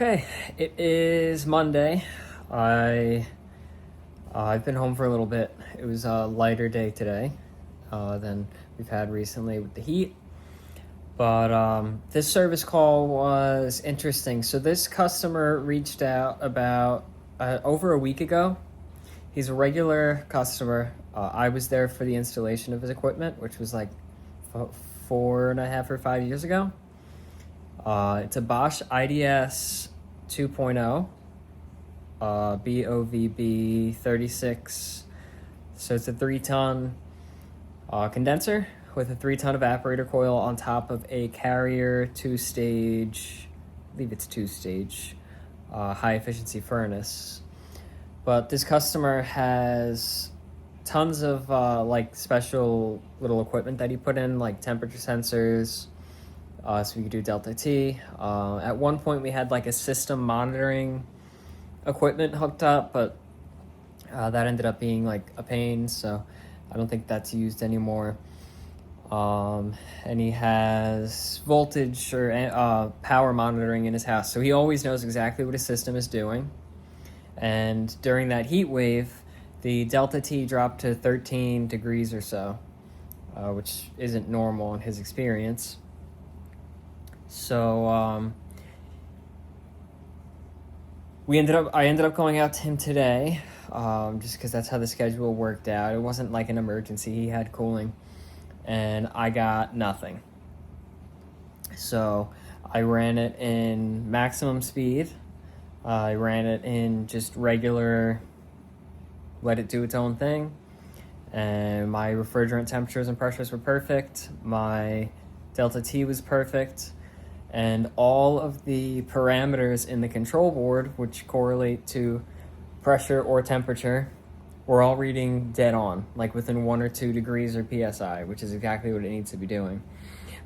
Okay, it is Monday. I've been home for a little bit. It was a lighter day today than we've had recently with the heat. But this service call was interesting. So this customer reached out about over a week ago. He's a regular customer. I was there for the installation of his equipment, which was like 4.5 or 5 years ago. It's a Bosch IDS 2.0, BOVB 36. So it's a 3-ton condenser with a 3-ton evaporator coil on top of a carrier 2-stage, I believe it's 2-stage, high efficiency furnace. But this customer has tons of like special little equipment that he put in, like temperature sensors, so we could do delta T. At one point we had like a system monitoring equipment hooked up, but that ended up being like a pain, so I don't think that's used anymore. And he has voltage or power monitoring in his house, so he always knows exactly what his system is doing. And during that heat wave, the delta T dropped to 13 degrees or so, which isn't normal in his experience. So I ended up going out to him today, just because that's how the schedule worked out. It wasn't like an emergency. He had cooling, and I got nothing. So I ran it in maximum speed. I ran it in just regular, let it do its own thing. And my refrigerant temperatures and pressures were perfect. My delta T was perfect. And all of the parameters in the control board, which correlate to pressure or temperature, were all reading dead on, like within 1 or 2 degrees or PSI, which is exactly what it needs to be doing.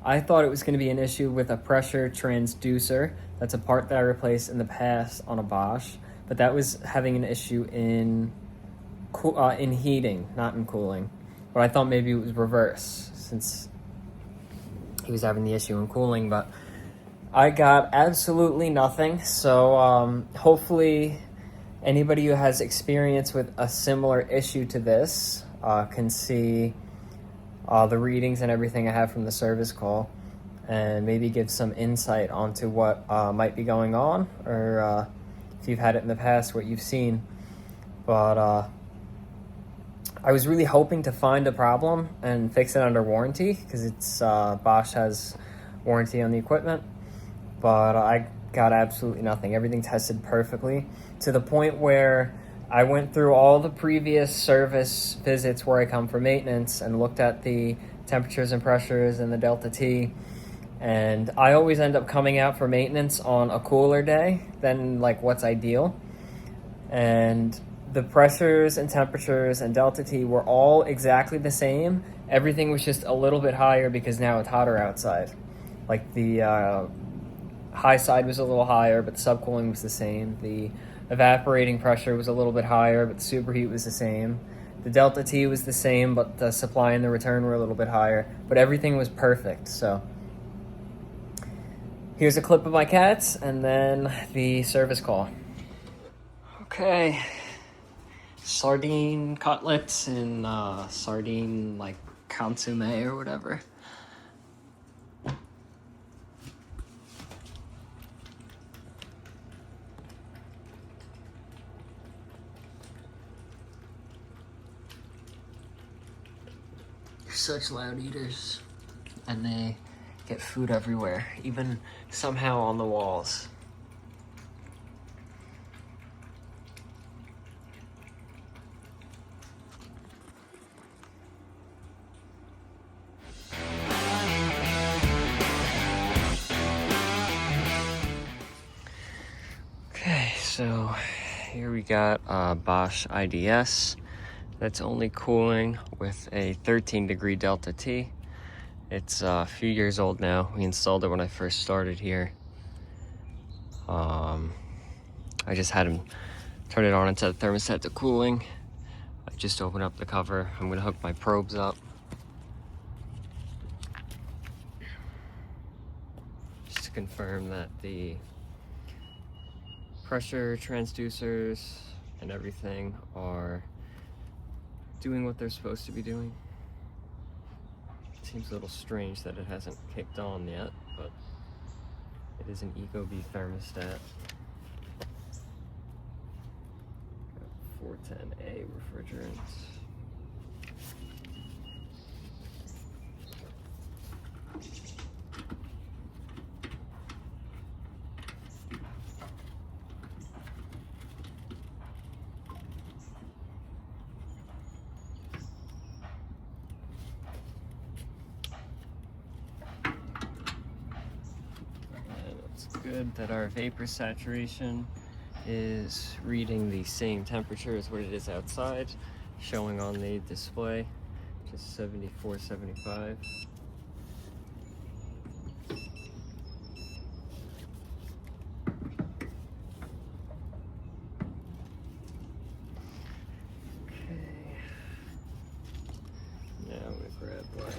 I thought it was going to be an issue with a pressure transducer. That's a part that I replaced in the past on a Bosch, but that was having an issue in heating, not in cooling. But I thought maybe it was reverse, since he was having the issue in cooling, but I got absolutely nothing. So hopefully anybody who has experience with a similar issue to this can see the readings and everything I have from the service call, and maybe give some insight onto what might be going on, or if you've had it in the past, what you've seen. But I was really hoping to find a problem and fix it under warranty, because it's Bosch has warranty on the equipment. But I got absolutely nothing. Everything tested perfectly, to the point where I went through all the previous service visits where I come for maintenance and looked at the temperatures and pressures and the delta T. And I always end up coming out for maintenance on a cooler day than like what's ideal. And the pressures and temperatures and delta T were all exactly the same. Everything was just a little bit higher because now it's hotter outside. Like the high side was a little higher, but the subcooling was the same. The evaporating pressure was a little bit higher, but the superheat was the same. The delta T was the same, but the supply and the return were a little bit higher. But everything was perfect. So here's a clip of my cats, and then the service call. Okay, sardine cutlets and sardine like consomme or whatever. Such loud eaters, and they get food everywhere, even somehow on the walls. Okay, so here we got Bosch IDS. That's only cooling with a 13 degree delta T. It's a few years old now. We installed it when I first started here. I just had him turn it on and set the thermostat to cooling. I just opened up the cover. I'm gonna hook my probes up, just to confirm that the pressure transducers and everything are doing what they're supposed to be doing. It seems a little strange that it hasn't kicked on yet, but it is an Ecobee thermostat. Got 410A refrigerant. Good that our vapor saturation is reading the same temperature as what it is outside, showing on the display, just 74, 75. Okay. Now we grab our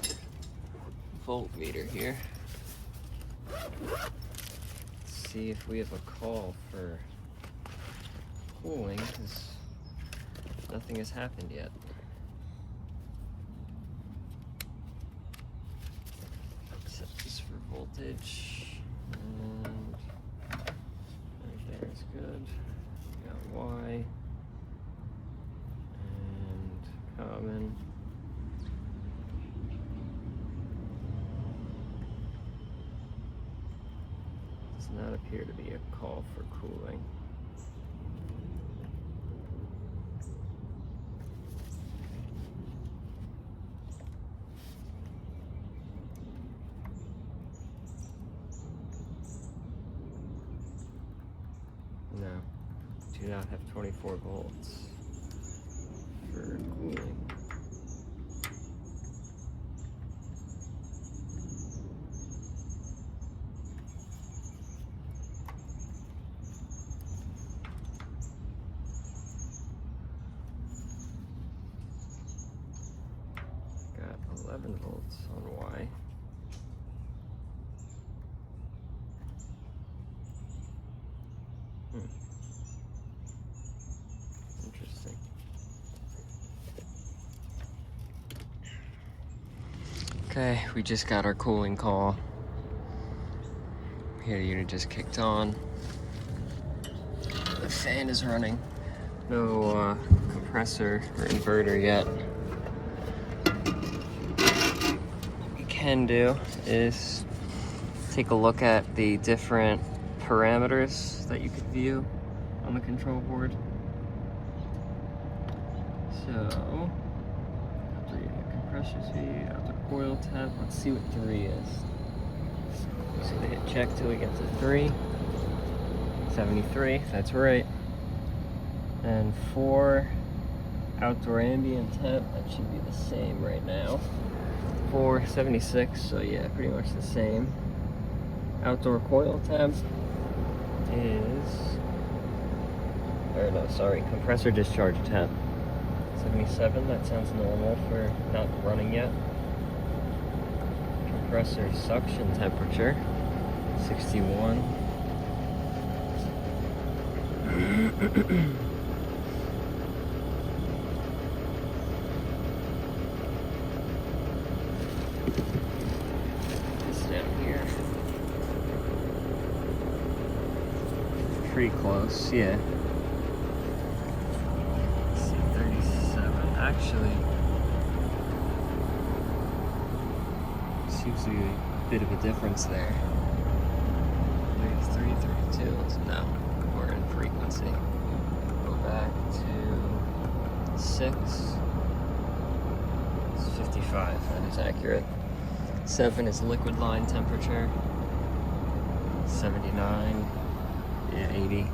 voltmeter here. See if we have a call for cooling, because nothing has happened yet. Set this for voltage, and right there is good. We got Y and common. Does not appear to be a call for cooling. No, do not have 24 volts for cooling. Got 11 volts on Y. Interesting. Okay, we just got our cooling call. Here, the unit just kicked on. The fan is running. No compressor or inverter yet. What we can do is take a look at the different parameters that you could view on the control board. So, compressor speed, outdoor coil temp. Let's see what 3 is. So they hit check till we get to 3. 73, that's right. And 4, outdoor ambient temp, that should be the same right now. 476, so yeah, pretty much the same. Outdoor coil temp is, or no, sorry, compressor discharge temp. 77, that sounds normal for not running yet. Compressor suction temperature, 61. This down here. Pretty close, yeah. Let's see, 37. Actually, seems to be a bit of a difference there. 33, 32. No, we're in frequency. Go back to 6. It's 55. That is accurate. 7 is liquid line temperature. 79. Yeah, 80.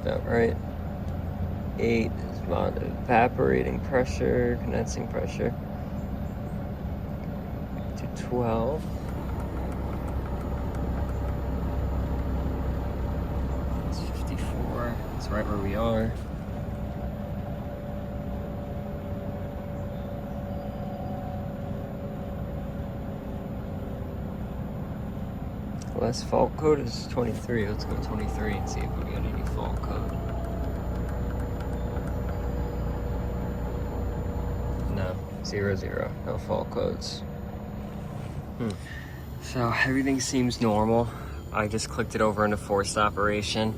About right. 8 is evaporating pressure, condensing pressure. To 12. It's 54. It's right where we are. Last fault code is 23. Let's go 23 and see if we got any fault code. No, 00. No fault codes. So everything seems normal. I just clicked it over into forced operation.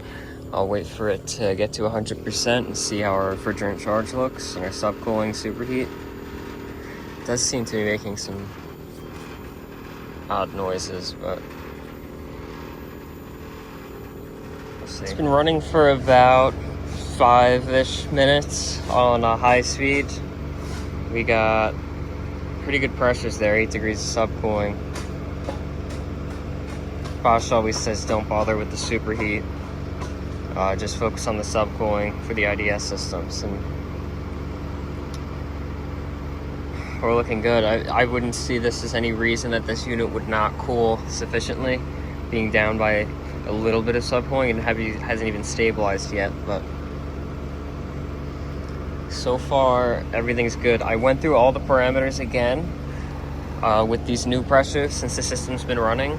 I'll wait for it to get to 100% and see how our refrigerant charge looks and our subcooling superheat. It does seem to be making some odd noises, but we'll see. It's been running for about 5-ish minutes on a high speed. We got pretty good pressures there, 8 degrees of subcooling. Bosch always says don't bother with the superheat. Just focus on the subcooling for the IDS systems, and we're looking good. I wouldn't see this as any reason that this unit would not cool sufficiently, being down by a little bit of subcooling and hasn't even stabilized yet, but so far everything's good. I went through all the parameters again with these new pressures since the system's been running,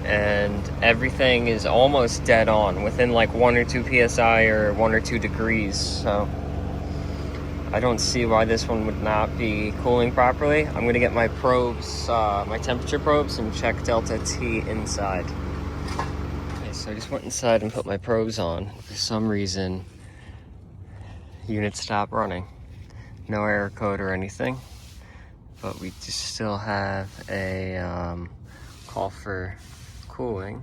and everything is almost dead on, within like 1 or 2 psi or 1 or 2 degrees. So I don't see why this one would not be cooling properly. I'm gonna get my probes, my temperature probes, and check delta T inside. Okay, so I just went inside and put my probes on. For some reason, unit stopped running. No error code or anything, but we just still have a call for cooling.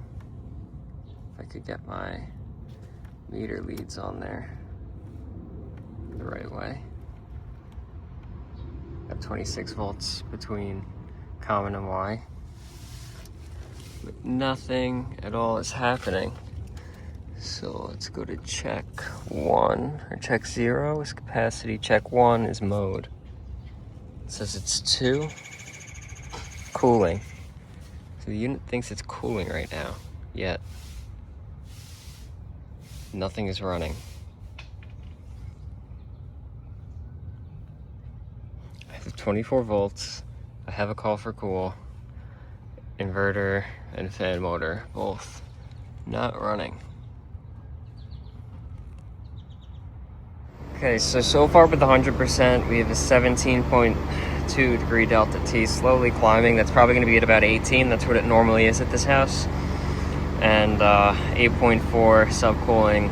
If I could get my meter leads on there the right way. Got 26 volts between common and Y. But nothing at all is happening. So let's go to check 1, or check 0 is capacity, check 1 is mode. It says it's 2, cooling. So the unit thinks it's cooling right now, yet nothing is running. I have 24 volts, I have a call for cool, inverter and fan motor, both not running. Okay, so far with the 100%, we have a 17.2 degree delta T, slowly climbing. That's probably going to be at about 18. That's what it normally is at this house. And 8.4 subcooling.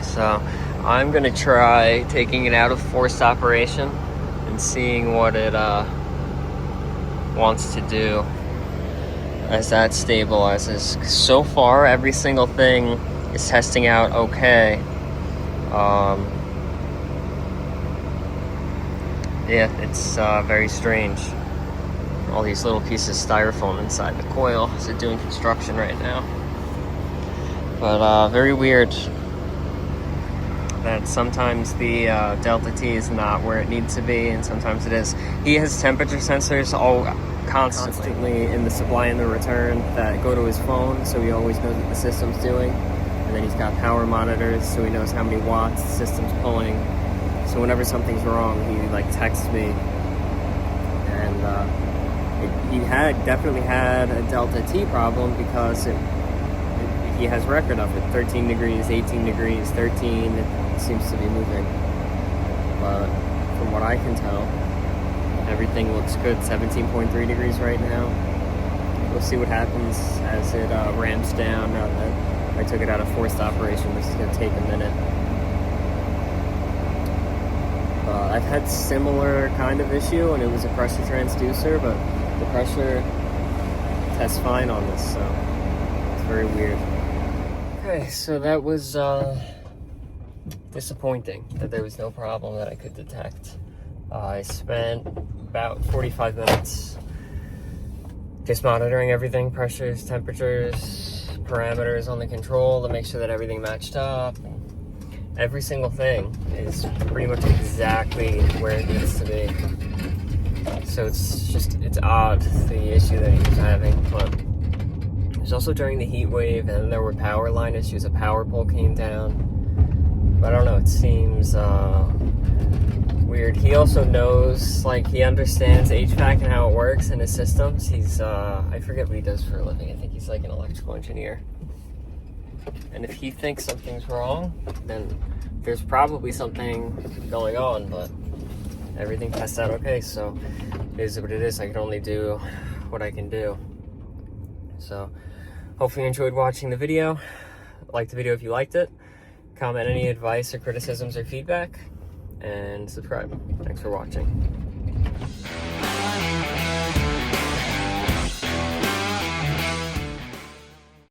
So I'm going to try taking it out of forced operation and seeing what it wants to do as that stabilizes. So far, every single thing is testing out okay. Yeah, it's very strange. All these little pieces of styrofoam inside the coil. Is it doing construction right now? But very weird that sometimes the delta T is not where it needs to be, and sometimes it is. He has temperature sensors all constantly in the supply and the return that go to his phone, so he always knows what the system's doing. And then he's got power monitors, so he knows how many watts the system's pulling. So whenever something's wrong, he like texts me. And he definitely had a delta T problem because he has record of it. 13 degrees, 18 degrees, 13. It seems to be moving. But from what I can tell, everything looks good. 17.3 degrees right now. We'll see what happens as it ramps down. I took it out of forced operation. This is going to take a minute. I've had similar kind of issue, and it was a pressure transducer, but the pressure tests fine on this, so it's very weird. Okay, so that was disappointing that there was no problem that I could detect. I spent about 45 minutes just monitoring everything, pressures, temperatures, parameters on the control to make sure that everything matched up. Every single thing is pretty much exactly where it needs to be. So it's odd, the issue that he was having. But it was also during the heat wave, and there were power line issues. A power pole came down. But I don't know, it seems weird. He also knows, like, he understands HVAC and how it works in his systems. He's, I forget what he does for a living. I think he's like an electrical engineer. And if he thinks something's wrong, then there's probably something going on, but everything tests out okay, so it is what it is. I can only do what I can do. So hopefully you enjoyed watching the video. Like the video if you liked it. Comment any advice or criticisms or feedback, and subscribe. Thanks for watching.